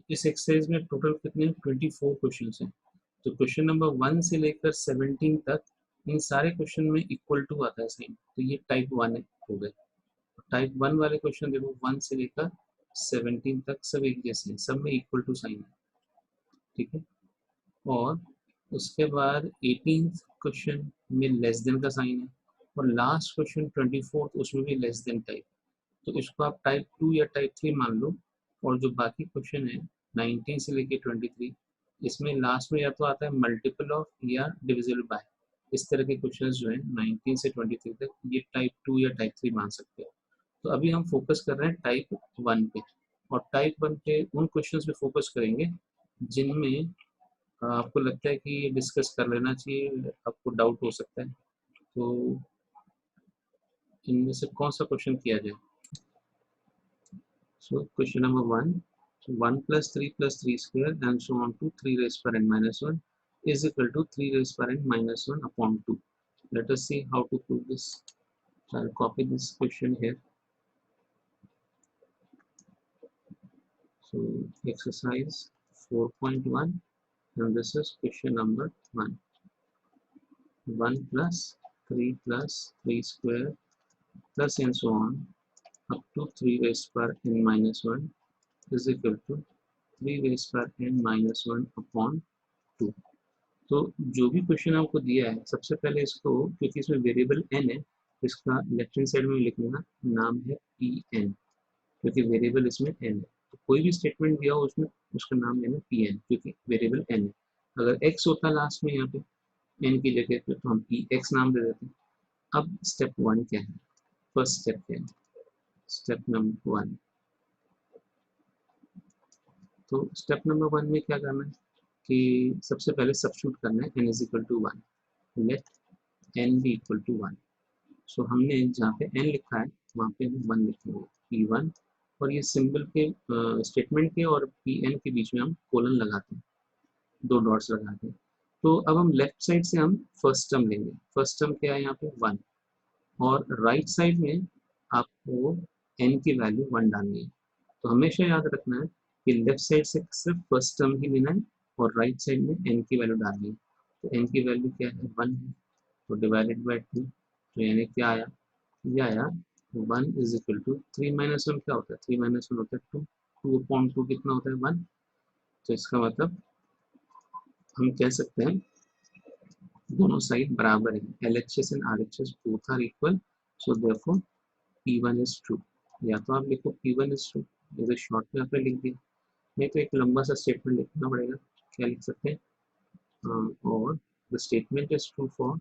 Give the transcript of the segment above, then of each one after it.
इस एक्सरसाइज में टोटल कितने 24 क्वेश्चन हैं। तो क्वेश्चन नंबर 1 से लेकर 17 तक इन सारे क्वेश्चन में इक्वल टू आता है साइन, तो ये टाइप 1 हो गए। टाइप 1 वाले क्वेश्चन देखो 1 से लेकर 17 तक सब एक जैसे हैं, सब में इक्वल टू साइन है, ठीक है। और उसके बाद 18th क्वेश्चन में लेस देन का साइन है, और लास्ट क्वेश्चन 24th उसमें भी लेस देन टाइप, तो इसको आप टाइप 2 या टाइप 3 मान लो। और जो बाकी क्वेश्चन है 19 से लेके 23, इसमें लास्ट में या तो आता है मल्टीपल ऑफ या डिविजिबल बाय, इस तरह के क्वेश्चन जो है 19 से 23 तक ये टाइप 2 या टाइप 3 मान सकते हो। तो अभी हम फोकस कर रहे हैं टाइप 1 पे, और टाइप 1 पे उन क्वेश्चन पे फोकस करेंगे जिनमें आपको लगता है कि ये डिस्कस कर लेना चाहिए, आपको डाउट हो सकता है, तो इनमें से कौन सा क्वेश्चन किया जाए। So question number 1, so 1 plus 3 plus 3 square and so on to 3 raised per n minus 1 is equal to 3 raised per n minus 1 upon 2. Let us see how to prove this. So I'll copy this question here. So exercise 4.1, and this is question number 1. 1 plus 3 plus 3 square plus and so on up to 3 raised per n minus 1 is equal to 3 raised per n minus 1 upon 2. तो जो भी question आपको दिया है सबसे पहले इसको, क्योंकि इसमें वेरिएबल n है, इसका लेफ्ट हैंड साइड में लिखूंगा नाम है पी एन, क्योंकि वेरिएबल इसमें n है। तो कोई भी स्टेटमेंट दिया हो उसमें उसका नाम लेना पी एन, क्योंकि वेरिएबल n है। अगर x होता लास्ट में यहाँ पे n की जगह पे तो हम पी एक्स नाम दे देते हैं। अब स्टेप 1 क्या है, फर्स्ट स्टेप क्या है, स्टेप नंबर 1। तो स्टेप नंबर 1 में क्या करना है कि सबसे पहले सब्स्टिट्यूट करना है n is equal to 1, let n भी इक्वल टू 1। सो हमने जहाँ पे n लिखा है वहाँ पे हम 1 लिखेंगे, p1, और ये सिंबल के स्टेटमेंट के और pn के बीच में हम कोलन लगाते हैं, 2 डॉट्स लगाते हैं। तो अब हम लेफ्ट साइड से हम फर्स्ट टर्म लेंगे, फर्स्ट टर्म क्या है यहाँ पे 1, और राइट साइड में आपको n की वैल्यू 1 डालनी है। तो हमेशा याद रखना है कि लेफ्ट साइड से सिर्फ फर्स्ट टर्म ही लेना है और राइट साइड में n की वैल्यू डालनी है। तो n की वैल्यू क्या है 1 है, तो डिवाइडेड बाय 2, तो यानी क्या आया, ये आया 1 इज इक्वल टू 3 माइनस 1 क्या होता है, 3 माइनस 1 होता है 2, 2 अपॉन 2 कितना होता है 1। तो इसका मतलब हम कह सकते हैं दोनों साइड बराबर है, LHS and RHS both are equal, so therefore P1 is true. या तो आप लिखो P1 इज ट्रू, इधर शॉर्ट में आपने लिख दिया, नहीं तो एक लंबा सा स्टेटमेंट लिखना पड़ेगा। क्या लिख सकते हैं, और the statement is true for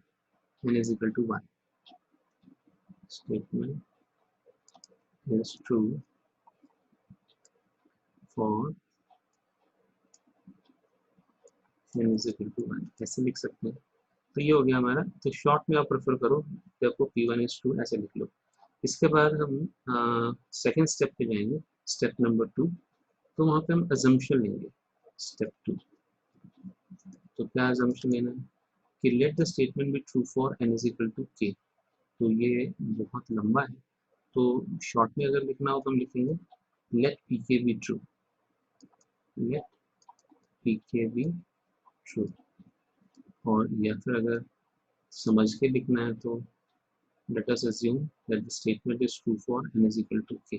n is equal to 1, statement is true for n is equal to 1, ऐसे लिख सकते हैं। तो ये हो गया हमारा, तो शॉर्ट में आप प्रेफर करो, देखो P1 is true ऐसे लिख लो। इसके बाद हम सेकेंड स्टेप पे जाएंगे, स्टेप नंबर 2। तो वहाँ पे हम अजम्पशन लेंगे, स्टेप 2। तो क्या अजम्पशन लेना है कि let the statement B true for n is equal to k। तो ये बहुत लंबा है, तो शॉर्ट में अगर लिखना हो तो हम लिखेंगे let pk be true, let pk be true. और या फिर अगर समझ के लिखना है तो let us assume that the statement is true for n is equal to k।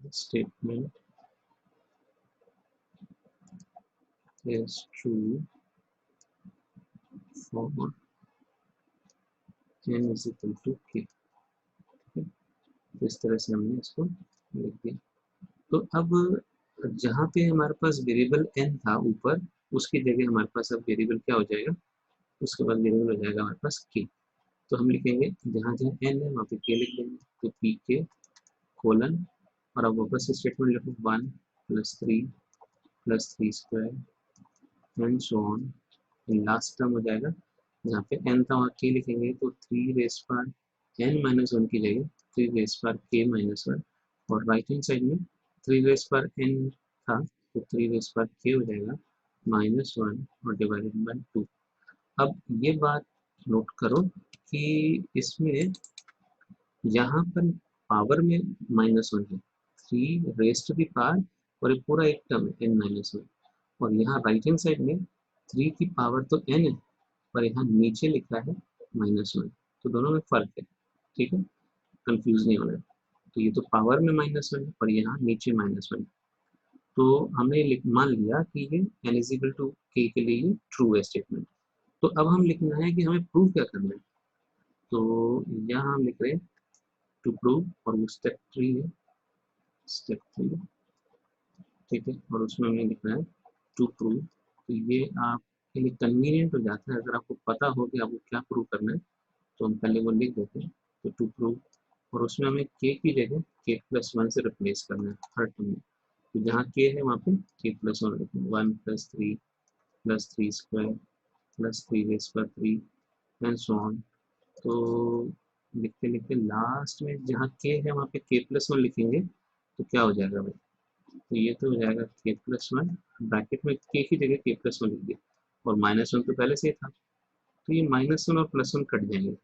The statement is true for n is equal to k। तो इस तरह से हमने इसको लिख दिया। तो अब जहाँ पे हमारे पास वेरिएबल n था ऊपर, उसकी जगह हमारे पास अब वेरिएबल क्या हो जाएगा, उसके बाद वेरिएबल हो जाएगा हमारे पास k। तो हम लिखेंगे जहाँ जहाँ n है वहाँ पे k लिख देंगे, तो pk कोलन, और अब वापस से स्टेटमेंट लिखो 1 plus 3 plus 3 square and so on, last term हो जाएगा जहाँ पे n था वहाँ k लिखेंगे, तो 3 रेस पर n माइनस 1 की जगह 3 रेस पर k माइनस 1, और राइट हैंड साइड में 3 रेस पर n था तो 3 रेस पर k हो जाएगा -1 और डिवाइडेड बाय 2। अब ये बात नोट करो कि इसमें यहाँ पर पावर में -1 है, 3 रेस्ट टू द पावर, और ये पूरा एक टर्म है n-1, और यहाँ राइट हैंड साइड में 3 की पावर तो n है, पर यहाँ नीचे लिखा है -1, तो दोनों में फर्क है, ठीक है, कंफ्यूज नहीं होना है। तो ये तो पावर में -1 है, पर यहाँ नीचे -1, तो हमने मान लिया कि ये n इजिकल टू k के लिए ये ट्रू है स्टेटमेंट। तो अब हम लिखना है कि हमें प्रूव क्या करना है, तो यहाँ हम लिख रहे हैं टू प्रूव, और वो स्टेप 3 है, स्टेप 3, ठीक है, और उसमें हमें लिखना है टू प्रूव। तो ये आपके लिए कन्वीनियंट हो जाता है, अगर आपको पता हो कि आपको क्या प्रूव करना है, तो हम पहले वो लिख देते हैं, तो टू प्रूव, और उसमें हमें k की जगह k+1 से रिप्लेस करना है हर टर्म में। तो जहाँ k है वहाँ पे k+1 लिखें, 1 + 3 + 3 square + 3 rays power 3 and so on. तो लिखते लिखते लास्ट में जहाँ k है वहाँ पे k+1 लिखेंगे, तो क्या हो जाएगा भाई, तो ये तो हो जाएगा k+1, ब्रैकेट में k की जगह k+1 लिख दिया, और -1 तो पहले से ही था, तो ये -1 और +1 कट जाएंगे,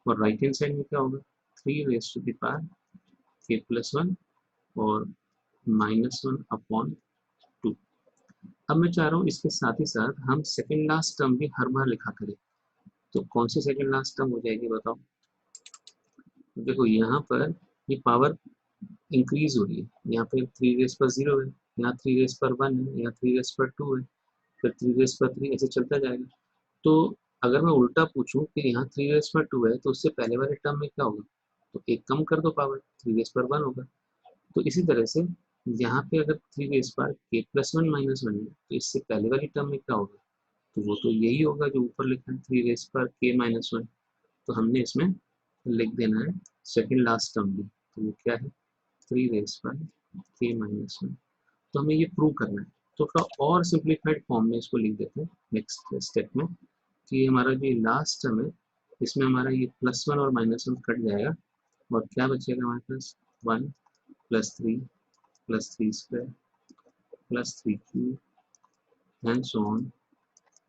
और राइट हैंड साइड में क्या होगा, 3 raise to the power k+1 और -1/2। अब मैं चाह रहा हूँ इसके साथ ही साथ हम सेकेंड लास्ट टर्म भी हर बार लिखा करें, तो कौन सी सेकेंड लास्ट टर्म हो जाएगी बताओ। देखो यहाँ पर ये पावर इंक्रीज हो रही है, यहाँ पे 3 रेज़ पर 0 है, यहाँ 3 रेज़ पर 1 है, यहाँ 3 रेज़ पर 2 है, फिर 3 रेज़ पर 3, ऐसे चलता जाएगा। तो अगर मैं उल्टा पूछूं कि यहाँ 3 रेज़ पर 2 है, तो उससे पहले वाले टर्म में क्या होगा, तो एक कम कर दो पावर, 3 रेज़ पर 1 होगा। तो इसी तरह से यहाँ पे अगर 3 रेज़ पर k+1 - 1 है, तो इससे पहले वाली टर्म में क्या होगा, तो वो तो यही होगा जो ऊपर लिखा है 3 रेज़ पर k-1। तो हमने इसमें लिख देना है सेकेंड लास्ट टर्म भी, तो वो क्या है 3 रेज़ पर k-1। तो हमें ये प्रूव करना है, तो थोड़ा और सिंप्लीफाइड फॉर्म में इसको लिख देते हैं नेक्स्ट स्टेप में, कि हमारा जो लास्ट टर्म है इसमें हमारा ये +1 और -1 कट जाएगा, और क्या बचेगा हमारे पास 1 + 3 + 3 square + 3 cube and so on.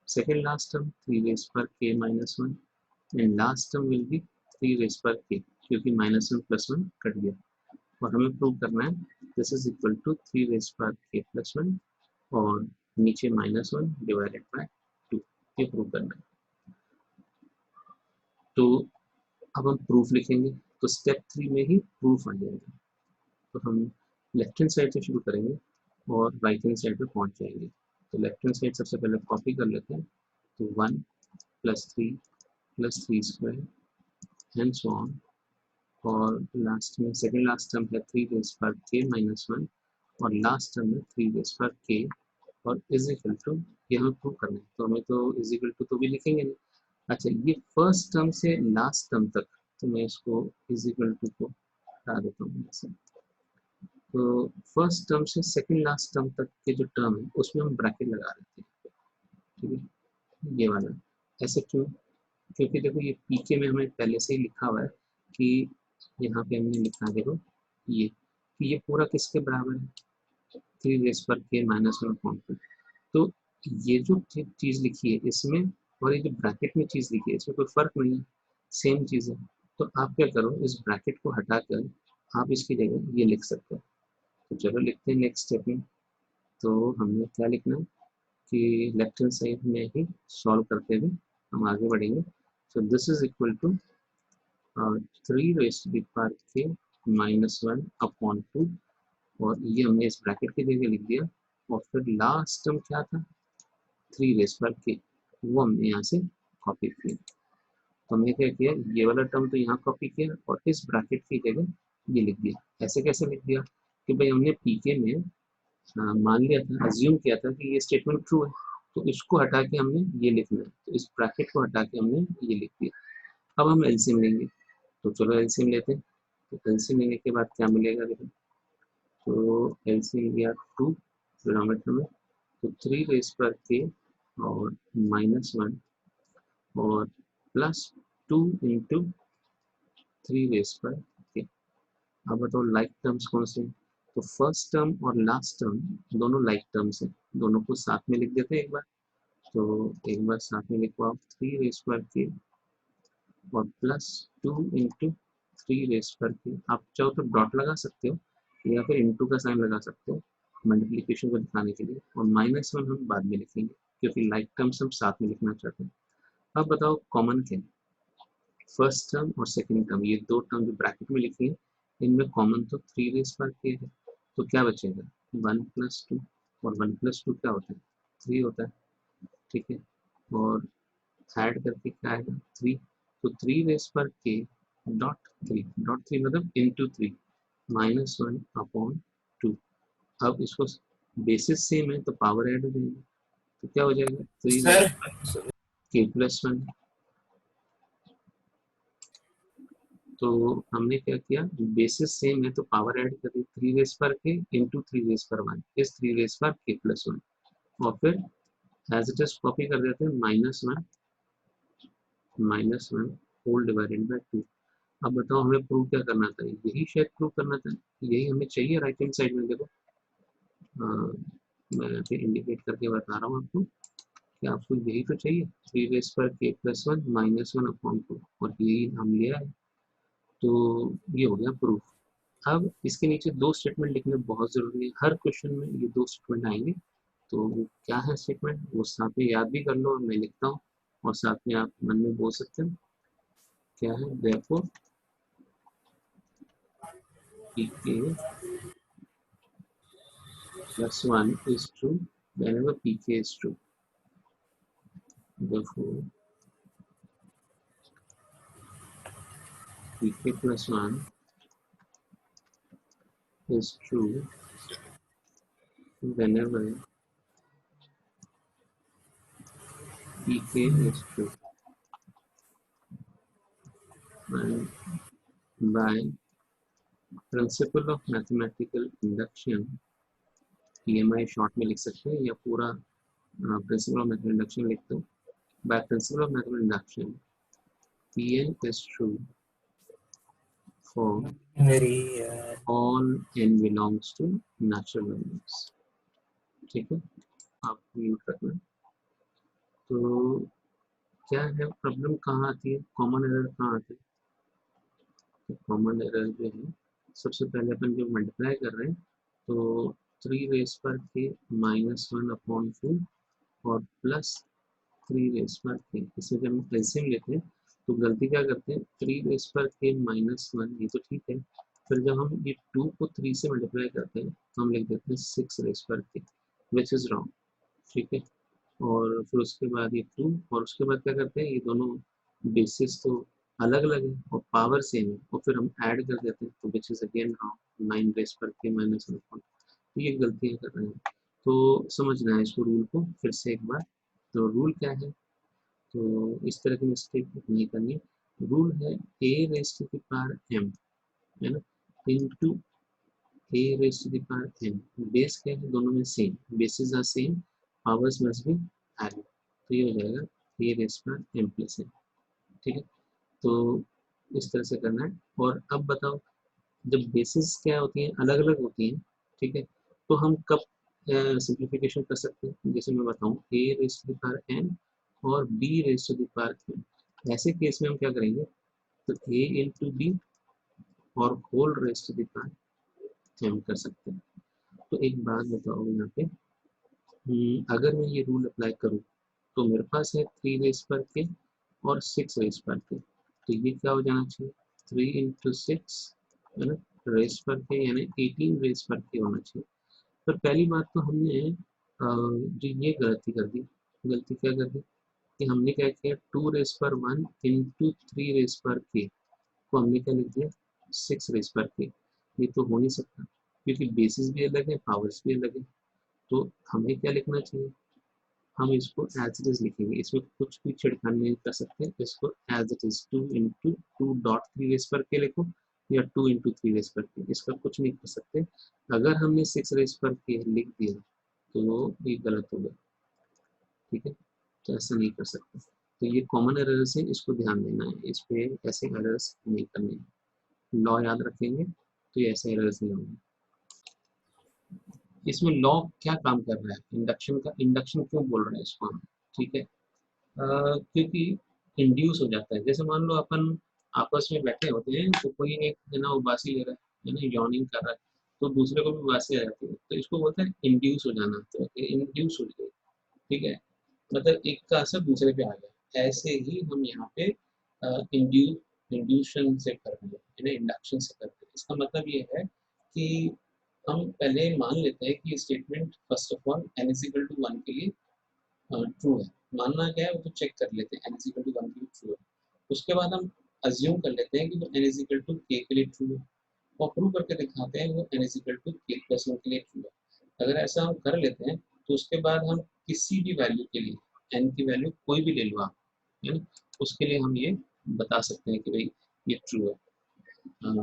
Second last term 3 raise पर k-1, and last term will be 3 raise पर k, क्योंकि -1 + 1 कट गया, और हमें प्रूव करना है this is equal to 3 raise पर k+1 और नीचे -1 डिवाइडेड बाय 2, ये प्रूव करना है। तो अब हम प्रूफ लिखेंगे, तो स्टेप 3 में ही प्रूफ आ जाएगा। तो हम लेफ्ट हैंड साइड से शुरू करेंगे और राइट हैंड साइड पे पहुंच जाएंगे। तो लेफ्ट हैंड साइड सबसे पहले कॉपी कर लेते हैं, तो 1 + 3 + 3 स्क्वायर एंड सो ऑन, और लास्ट में सेकेंड लास्ट टर्म है 3 रेज़ पर k-1, और लास्ट टर्म है 3 रेज़ पर k, और इज इक्वल टू, ये हमें प्रूव करना है, तो हमें तो इज इक्वल टू तो भी लिखेंगे नहीं। अच्छा, ये फर्स्ट टर्म से लास्ट टर्म तक, तो मैं इसको इज इक्वल टू को हटा देता हूँ ऐसे। तो फर्स्ट टर्म से सेकंड लास्ट टर्म तक के जो टर्म है उसमें हम ब्रैकेट लगा देते हैं, ठीक है, ये वाला। ऐसे क्यों, क्योंकि देखो ये पीके में हमें पहले से ही लिखा हुआ है कि यहाँ पे हमने लिखा, देखो ये कि ये पूरा किसके बराबर है, 3 रेज़ पर k-1/2। तो ये जो चीज़ लिखी है इसमें, और ये जो ब्रैकेट में चीज़ लिखी है इसमें कोई फर्क नहीं है, सेम चीज़ है। तो आप क्या करो, इस ब्रैकेट को हटाकर आप इसकी जगह ये लिख सकते हो। तो चलो लिखते हैं नेक्स्ट स्टेप में। तो हमने क्या लिखना है कि लेफ्ट हैंड साइड में ही सॉल्व करते हुए हम आगे बढ़ेंगे। So this is equal to 3 raise to the power k-1/2, और ये हमने इस ब्रैकेट की जगह लिख दिया, और फिर लास्ट टर्म क्या था 3 रेज़ पर k, वो हमने यहाँ से कॉपी किया। तो हमने क्या किया, ये वाला टर्म तो यहाँ कॉपी किया और इस ब्रैकेट की जगह ये लिख दिया। ऐसे कैसे लिख दिया कि भाई हमने पीके में मान लिया था, अज्यूम किया था कि ये स्टेटमेंट ट्रू है, तो इसको हटा के हमने ये लिखना है, तो इस ब्रैकेट को हटा के हमने ये लिख दिया। अब हम एलसीएम लेंगे, तो चलो एलसीएम लेते हैं। तो एलसीएम लेने के बाद क्या मिलेगा, देखो, तो एलसीएम लिया 2 डिनोमिनेटर में, तो 3 रेज़ पर k और -1 और +2 इंटू 3 रेज़ पर k। अब बताओ लाइक टर्म्स कौन से, तो फर्स्ट टर्म और लास्ट टर्म दोनों लाइक टर्म्स हैं, दोनों को साथ में लिख देते हैं एक बार। तो एक बार साथ में लिखवाओ, 3 रेज़ पर k और प्लस 2 इंटू 3 रेस पर के, आप चाहो तो डॉट लगा सकते हो या फिर इंटू का साइन लगा सकते हो मल्टीप्लिकेशन को दिखाने के लिए, और -1 हम बाद में लिखेंगे क्योंकि लाइक टर्म्स हम साथ में लिखना चाहते हैं। अब बताओ कॉमन क्या है? फर्स्ट टर्म और सेकंड टर्म, ये दो टर्म जो ब्रैकेट में लिखी है, इनमें कॉमन तो 3 रेस पर के है, तो क्या बचेगा 1 प्लस 2, और 1 प्लस 2 क्या होता है 3 होता है, ठीक है। और ऐड करके क्या आएगा 3, तो 3 रेस पर के डॉट 3 मतलब इंटू 3 -1 अपॉन 2। अब इसको बेसिस सेम है तो पावर ऐड हो जाएगी, तो क्या हो जाएगा 3 रेस सर पर के प्लस 1। तो हमने क्या किया, बेसिस सेम है तो पावर ऐड कर दी, 3 रेस पर के इंटू 3 रेस पर 1 इस 3 रेस पर के प्लस 1, और फिर एज इट इज कॉपी कर देते हैं -1 होल डिवाइडेड बाय 2। अब बताओ हमें प्रूव क्या करना था, यही शायद प्रूव करना था, यही हमें चाहिए राइट हैंड साइड में। देखो मैं यहाँ पे इंडिकेट करके बता रहा हूँ आपको कि आपको यही तो चाहिए, 3 रेस पर के प्लस 1 -1 अपॉन 2, और यही हम लिया है, तो ये हो गया प्रूफ। अब इसके नीचे दो स्टेटमेंट लिखने बहुत जरूरी है, हर क्वेश्चन में ये दो स्टेटमेंट आएंगे, तो क्या है स्टेटमेंट वो साथ में याद भी कर लो, और मैं लिखता हूँ और साथ में आप मन में बोल सकते हो क्या है। therefore pk plus 1 is true whenever pk is true, therefore pk plus 1 is true whenever pk is true, and by principle of mathematical induction, PMI short में लिख सकते हैं या पूरा प्रिंसिपल ऑफ मैथमेटिकल इंडक्शन लिख दो। By principle of mathematical induction Pn is true for मेरी all n belongs to natural numbers, ठीक है। आप म्यूट रखना। तो क्या है प्रॉब्लम, कहाँ आती है कॉमन एरर, कहाँ आती है? तो कॉमन एरर जो है, सबसे पहले अपन जो मल्टीप्लाई कर रहे हैं, तो 3 रेस पर के -1 अपॉन 4 और प्लस 3 रेस पर के, इसमें जब हम एलसीएम लेते हैं तो गलती क्या करते हैं, 3 रेस पर के -1 ये तो ठीक है, फिर जब हम ये 2 को 3 से मल्टीप्लाई करते हैं तो हम लिख देते हैं 6 रेस पर के, विच इज रॉन्ग, ठीक है। और फिर उसके बाद ये 2, और उसके बाद क्या करते हैं, ये दोनों बेसिस तो अलग अलग है और पावर सेम है, और फिर हम ऐड कर देते हैं तो which is again wrong, 9 raise पर के -1, तो ये गलतियां कर रहे हैं। तो समझना है इसको, रूल को फिर से एक बार। तो रूल क्या है, तो इस तरह की मिस्टेक नहीं करनी। रूल है a raise to the power m, है ना, into a raise to the power n। Base क्या है, दोनों में same, bases are same, powers must be added, तो ये हो जाएगा a रेस पर m प्लस n, ठीक है। तो इस तरह से करना है। और अब बताओ जब बेसिस क्या होती हैं, अलग अलग होती हैं, ठीक है, तो हम कब सिंप्लीफिकेशन कर सकते हैं, जैसे मैं बताऊं a raise to the power n और b raise to the power n, ऐसे केस में हम क्या करेंगे, तो a इंटू बी और whole raise to the power m कर सकते हैं। तो एक बात बताओ यहाँ पे, अगर मैं ये रूल अप्लाई करूँ तो मेरे पास है 3 रेस पर के और 6 रेस पर के, तो ये क्या हो जाना चाहिए 3 इंटू 6, है ना, रेस पर के यानी 18 रेस पर के होना चाहिए। पर पहली बात तो हमने जो ये गलती कर दी, गलती क्या कर दी कि हमने क्या किया 2 रेस पर 1 इंटू 3 रेस पर के को हमने क्या लिख दिया 6 रेस पर के, ये तो हो नहीं सकता क्योंकि बेसिस भी अलग है, पावर्स भी अलग है। तो हमें क्या लिखना चाहिए, हम इसको एज इट इज लिखेंगे, इसमें कुछ भी छिड़खानी नहीं कर सकते, इसको as it is 2 into 2.3 raise पर के लिखो या 2 इंटू 3 रेस पर के, इसका कुछ नहीं कर सकते। अगर हमने 6 रेस पर के लिख दिया तो ये गलत होगा, ठीक है, तो ऐसा नहीं कर सकते। तो ये कॉमन एरर्स है, इसको ध्यान देना है, इस पे ऐसे एरर्स नहीं करने हैं, लॉ याद रखेंगे तो ये ऐसे एरर्स नहीं होंगे। इसमें लॉ क्या काम कर रहा है, इंडक्शन का, इंडक्शन क्यों बोल रहे हैं इसको हम, ठीक है, क्योंकि इंड्यूस हो जाता है। जैसे मान लो अपन आपस में बैठे होते हैं तो कोई एक है ना उबासी ले रहा है ना, यॉर्निंग कर रहा है, तो दूसरे को भी उबासी आ जाती है, तो इसको बोलते हैं इंड्यूस हो जाना, तो इंड्यूस हो गई। ठीक है, मतलब एक का असर दूसरे पे आ गया। ऐसे ही हम यहाँ पे इंड्यूशन से कर रहे हैं, यानी इंडक्शन से कर रहे हैं। इसका मतलब ये है कि हम पहले मान लेते हैं कि statement first of all n is equal to 1 के लिए ट्रू है। मानना क्या है वो तो चेक कर लेते हैं, n इज इक्वल टू 1 के लिए ट्रू है। उसके बाद हम अज्यूम कर लेते हैं कि वो n is equal to k के लिए ट्रू है, और प्रूव करके दिखाते हैं वो n is equal to k plus 1 के लिए ट्रू है। अगर ऐसा हम कर लेते हैं तो उसके बाद हम किसी भी वैल्यू के लिए n की वैल्यू कोई भी ले लो आप, है ना, उसके लिए हम ये बता सकते हैं कि भाई ये ट्रू है।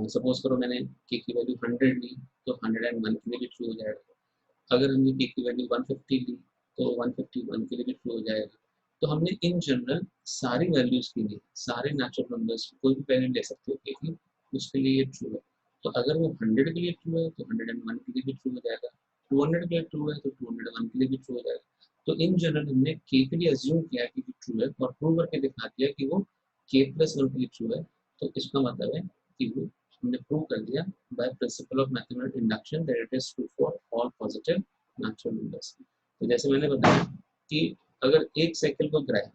सपोज करो मैंने k की वैल्यू 100 ली, तो 101 के लिए भी ट्रू हो जाएगा। अगर हमने k की वैल्यू 150 ली तो 151 के लिए भी ट्रू हो जाएगा। तो हमने इन जनरल सारी वैल्यूज के लिए, सारे नेचुरल नंबर्स कोई भी वैल्यू ले सकते हो k की, उसके लिए ये ट्रू है। तो अगर वो 100 के लिए ट्रू है तो 101 के लिए भी ट्रू हो जाएगा, 200 के लिए ट्रू है तो 201 के लिए भी ट्रू हो जाएगा। तो इन जनरल हमने k के लिए अज्यूम किया कि ट्रू है, और प्रूव करके दिखा दिया कि वो k प्लस 1 के लिए ट्रू है। तो इसका मतलब है कि वो हमने प्रूव कर दिया by principle of mathematical induction that it is true for all positive natural numbers. तो जैसे मैंने बताया कि अगर एक साइकिल को गिराए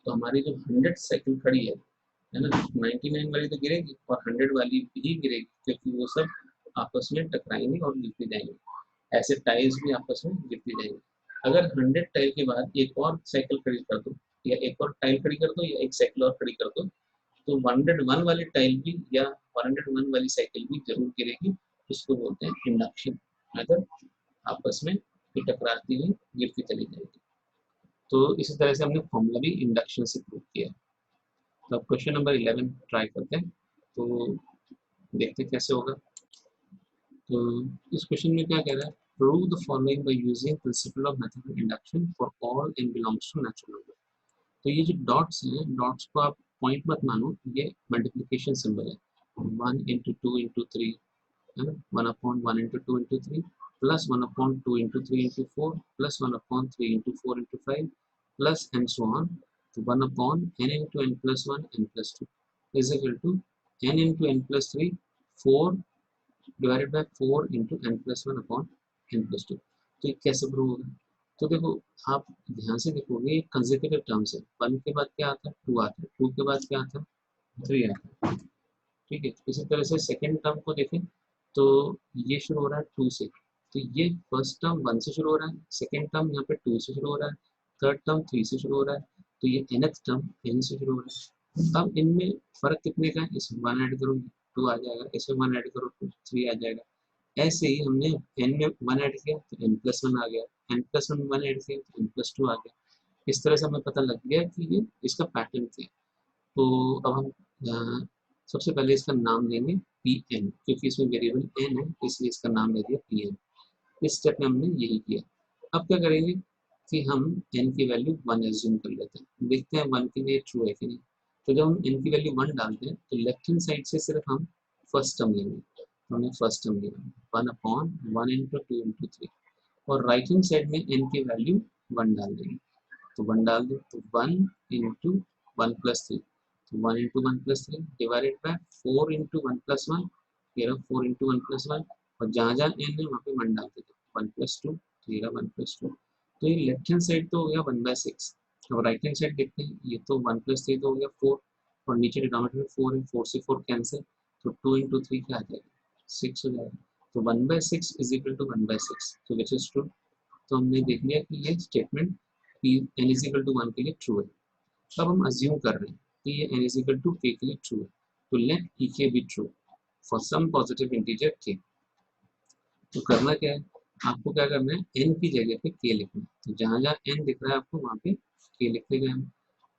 तो हमारी जो 100 साइकिल खड़ी है ना, 99 वाली तो गिरेगी और 100 वाली भी गिरेगी, क्योंकि वो सब आपस में टकराएंगे और गिरती जाएंगी। ऐसे टाइल्स भी आपस में गिरती जाएंगी। अगर 100 टाइल के बाद एक और साइकिल खड़ी कर दो, या एक और टाइल खड़ी कर दो, या एक साइकिल और खड़ी कर दो, तो 101 वाली टाइल भी या 101 वाली साइकिल भी जरूर गिरेगी। इसको बोलते हैं इंडक्शन, अगर आपस में ये टकराती हुई गिरती चली जाएगी। तो इसी तरह से हमने फॉर्मूला भी इंडक्शन से प्रूव किया। तो अब क्वेश्चन नंबर 11 ट्राई करते हैं, तो देखते हैं कैसे होगा। तो इस क्वेश्चन में क्या कह रहा है, prove the following by using principle of mathematical induction for all n belongs to natural number. तो ये जो डॉट्स हैं, डॉट्स को आप पॉइंट मत मानो, ये मल्टीप्लिकेशन सिंबल है। 1 इंटू 2 इंटू 3, है ना, 1/1 into 2 into 3 plus 1/2 into 3 into 4 plus 1/3 into 4 into 5 plus and so on. तो 1/n into n plus 1 n plus 2 is equal to n into n plus 3 4 divided by 4 into n plus 1 upon n plus 2। तो ये कैसे prove होगा? तो देखो, आप ध्यान से देखोगे ये कंसेक्यूटिव टर्म्स है। 1 के बाद क्या आता है? 2 आता है, 2 के बाद क्या आता है? 3 आता है। ठीक है, इसी तरह से सेकेंड टर्म को देखें तो ये शुरू हो रहा है 2 से, तो ये फर्स्ट टर्म 1 से शुरू हो रहा है, सेकेंड टर्म यहाँ पे 2 से शुरू हो रहा है, थर्ड टर्म 3 से शुरू हो रहा है, तो ये nth टर्म n से शुरू हो रहा है। अब इनमें फर्क कितने का है? इसमें 1 ऐड करो 2 आ जाएगा, इसमें 1 ऐड करो तो 3 आ जाएगा। ऐसे ही हमने n में 1 ऐड किया तो n प्लस 1 आ गया, n प्लस 1 ऐड किया तो n प्लस 2 आ गया। इस तरह से हमें पता लग गया कि ये इसका पैटर्न क्या है। तो अब हम सबसे पहले इसका नाम देंगे पी एन, क्योंकि इसमें वेरिएबल एन है इसलिए इसका नाम दे दिया पी एन। इस स्टेप में हमने यही किया। अब क्या करेंगे कि हम एन की वैल्यू 1 एज्यूम कर लेते हैं, देखते हैं 1 के लिए ट्रू है कि नहीं। तो जब हम एन की वैल्यू 1 डालते हैं तो लेफ्ट हैंड साइड से सिर्फ हम फर्स्ट टर्म लेंगे, तो हमने फर्स्ट टर्म लिया 1/1 इंटू 2 इंटू 3, और राइट हैंड साइड में एन की वैल्यू 1 डाल देंगे। तो 1 डाल दो तो 1 इंटू 1 प्लस 3, तो 1 into 1 plus 3 divided by 4 into 1 plus 1, ये रहा 4 इंटू 1 प्लस 1, और जहाँ जहाँ एन है वहाँ पे 1 डाल देते 1 प्लस 2, तो ये रहा 1 प्लस 2। तो ये लेफ्ट हैंड साइड तो हो गया 1/6। अब राइट हैंड साइड देखते हैं, ये तो 1 प्लस 3 तो हो गया 4, और नीचे डिनोमिनेटर में 4 है, 4 से 4 कैंसिल, तो 2 इंटू 3 क्या आ जाएगा? 6 हो जाएगा। तो 1/6 इज इक्वल टू 1/6, तो विच इज ट्रू। तो हमने देख लिया कि ये statement n is equal to 1 के लिए ट्रू है। अब हम अज्यूम कर रहे हैं कि ये n is equal to k के लिए ट्रू है, तो let e k be true for some positive integer k। तो करना क्या है, आपको क्या करना है, n की जगह पे k लिखना है। तो जहाँ जहाँ n दिख रहा है आपको वहाँ पे k लिख देंगे हम।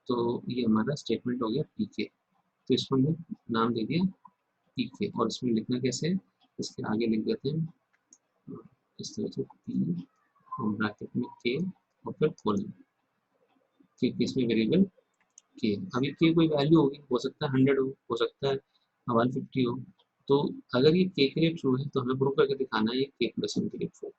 तो ये हमारा स्टेटमेंट हो गया पी के। तो इसको हमने नाम दे दिया पी के, और इसमें लिखना कैसे है, इसके आगे लिख देते हैं इस तरह से पी और ब्रैकेट में के और फिर कोलन, कि इसमें वेरिएबल के। अभी के कोई वैल्यू होगी, हो सकता है 100 हो सकता है 150 हो। तो अगर ये के लिए ट्रू है तो हमें प्रूव करके दिखाना है ये के प्लस 1 के लिए ट्रू।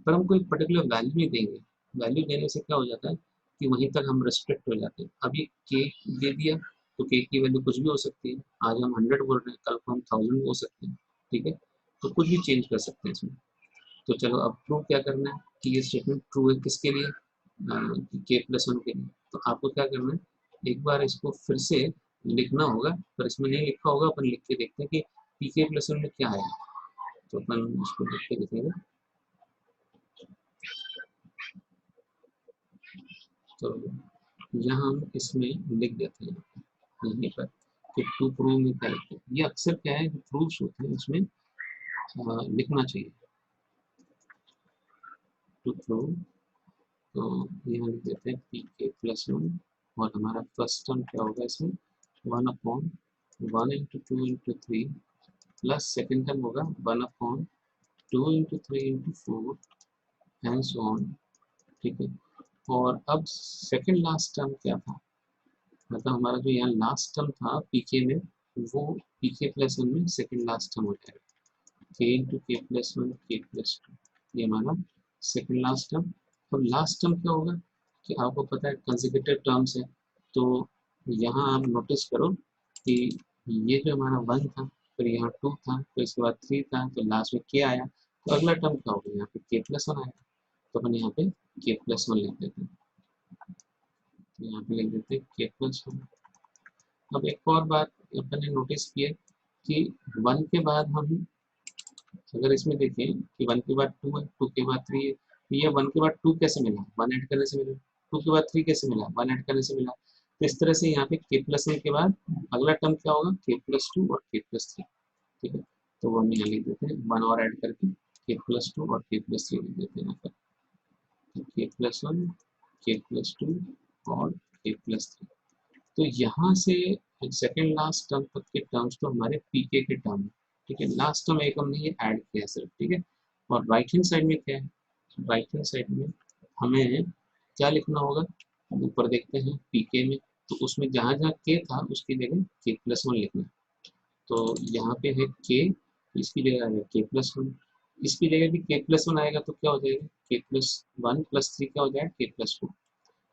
पर हम कोई पर्टिकुलर वैल्यू नहीं देंगे। वैल्यू देने से क्या हो जाता है कि वहीं तक हम रेस्ट्रिक्ट हो जाते हैं। अभी के दे दिया तो के की वैल्यू कुछ भी हो सकती है, आज हम 100 बोल रहे हैं, कल को हम 1000 हो सकते हैं, ठीक है, तो कुछ भी चेंज कर सकते हैं इसमें। तो चलो अब प्रूव क्या करना है कि ये स्टेटमेंट ट्रू है, किसके लिए, के प्लस वन के लिए। तो आपको क्या करना है, एक बार इसको फिर से लिखना होगा, पर इसमें नहीं लिखा होगा, अपन लिख के देखते हैं कि पी के प्लस वन में क्या है। तो अपन इसको लिख के देखेंगे। तो यहाँ हम इसमें लिख देते हैं यहीं पर कि टू प्रूव में क्या लिखते हैं। ये अक्सर क्या है, प्रूफ्स होते हैं उसमें लिखना चाहिए टू प्रूव। तो यहाँ लिख देते हैं पी के प्लस वन, और हमारा फर्स्ट टर्म क्या होगा इसमें, 1/1 × 2 × 3 प्लस सेकेंड टर्म होगा 1/2 × 3 × 4 एंड सो ऑन, ठीक है। और अब सेकेंड लास्ट टर्म क्या था, मतलब हमारा जो यहाँ लास्ट टर्म था पीके में, वो पीके प्लस वन में सेकेंड लास्ट टर्म हो जाएगा, के इंटू के प्लस वन के प्लस टू, ये हमारा सेकेंड लास्ट टर्म। अब लास्ट टर्म क्या होगा कि आपको पता है कंसेक्यूटिव टर्म्स है, तो यहाँ आप नोटिस करो कि ये जो हमारा वन था, फिर यहाँ टू था, फिर इसके बाद थ्री था, तो लास्ट में के आया, तो अगला टर्म क्या होगा, यहाँ पे के प्लस वन आएगा, तो अपन यहाँ पे के प्लस वन लिख देते हैं। तो यहाँ पे लिख देते हैं के प्लस वन। अब एक और बात अपन ने नोटिस की है कि वन के बाद हम अगर इसमें देखें कि वन के बाद टू है, टू के बाद थ्री है, तो ये वन के बाद टू कैसे मिला, वन ऐड करने से मिला, टू के बाद थ्री कैसे मिला, वन ऐड करने से मिला। तो इस तरह से यहाँ पे के प्लस वन के बाद अगला टर्म क्या होगा, के प्लस टू और के प्लस थ्री, ठीक है। तो वो हम यहाँ लिख देते हैं, वन और ऐड करके के प्लस टू और के प्लस थ्री लिख देते हैं यहाँ पर, के प्लस वन, के प्लस टू और के प्लस थ्री। तो यहाँ से सेकेंड लास्ट टर्म तक के टर्म्स तो हमारे पीके के टर्म है, ठीक है। लास्ट टर्म एक हमने ये ऐड किया सिर्फ, ठीक है। और राइट हैंड साइड में क्या है, राइट हैंड साइड में हमें क्या लिखना होगा, ऊपर देखते हैं पीके में, तो उसमें जहाँ जहाँ के था उसकी जगह के प्लस वन लिखना है। तो यहाँ पे है के, इसकी जगह आएगा के प्लस वन, इसकी जगह भी के प्लस वन आएगा, तो क्या हो जाएगा के प्लस वन प्लस थ्री क्या हो जाएगा के प्लस टू।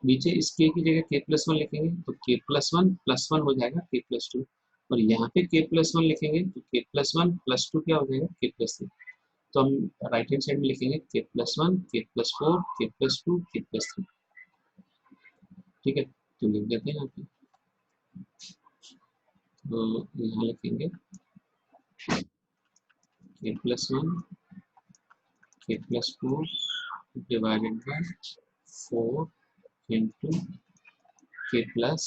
नीचे इस के की जगह के प्लस वन लिखेंगे तो के प्लस वन हो जाएगा के प्लस टू, और यहाँ पे के प्लस वन लिखेंगे तो के प्लस वन प्लस टू क्या हो जाएगा के प्लस थ्री। तो हम राइट हैंड साइड में लिखेंगे के प्लस वन, के प्लस फोर, के प्लस टू, के प्लस थ्री, ठीक है। तो लिख देते हैं यहाँ पे, तो यहाँ लिखेंगे के प्लस वन, के plus four divided by four into के प्लस,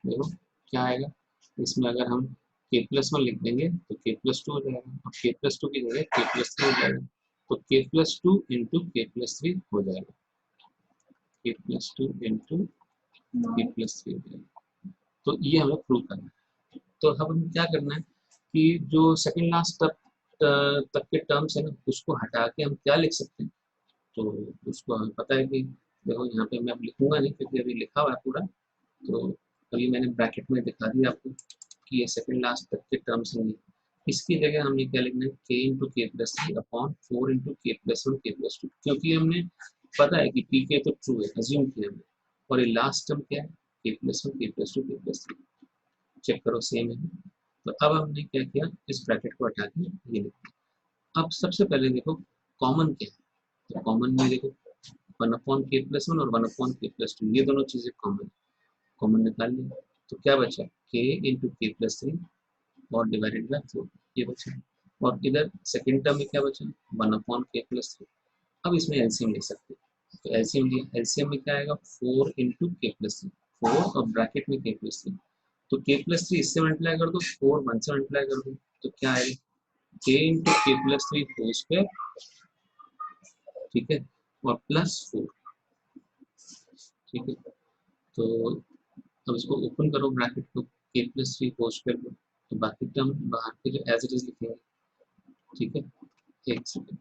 देखो क्या आएगा इसमें, अगर हम के प्लस वन लिख देंगे तो के प्लस टू हो जाएगा, और के प्लस टू की जगह के प्लस थ्री हो जाएगा, तो के प्लस टू इंटू के प्लस थ्री हो जाएगा, के प्लस टू इंटू के प्लस थ्री हो जाएगा। तो ये हमें प्रूव करना है। तो अब हमें क्या करना है कि जो सेकेंड लास्ट तक के टर्म्स है ना, उसको हटा के हम क्या लिख सकते हैं, तो उसको हमें पता है कि देखो यहाँ पे मैं अब लिखूंगा नहीं क्योंकि अभी लिखा हुआ है पूरा, तो अभी मैंने ब्रैकेट में दिखा दिया आपको कि ये सेकंड लास्ट तक के टर्म्स होंगे। इसकी जगह हमने क्या लिखना है, के इंटू के plus three upon four into के प्लस वन के प्लस टू, क्योंकि हमने पता है कि पी के तो ट्रू है, अज्यूम किया हमने, और ये लास्ट टर्म क्या है के प्लस वन के प्लस टू के प्लस थ्री, चेक करो सेम है। तो अब हमने क्या किया, इस ब्रैकेट को हटा के ये लिख दिया। अब सबसे पहले देखो कॉमन क्या है, तो कॉमन में देखो वन अपॉन के प्लस वन और वन अपॉन के प्लस टू, ये दोनों चीजें कॉमन, कॉमन निकाल लिया, तो क्या बचा के इंटू के प्लस थ्री और डिवाइडेड बाय फोर, ये बचा। और इधर सेकेंड टर्म में क्या बचा, वन अपॉन के प्लस थ्री। अब इसमें एलसीएम ले सकते हैं, तो एलसीएम लिया, एलसीएम में क्या आएगा फोर इंटू के प्लस थ्री, फोर और ब्रैकेट में के प्लस थ्री, तो के प्लस थ्री इससे मल्टीप्लाई कर दो, फोर वन से मल्टीप्लाई कर दो, तो क्या आएगा के इंटू के प्लस थ्री होल स्क्वायर, ठीक है, और प्लस फोर, ठीक है। तो अब इसको ओपन करो ब्रैकेट को, के प्लस थ्री होल स्क्वायर को, तो बाकी टर्म बाहर के जो एज इट इज लिखेंगे, ठीक है। एक सेकेंड,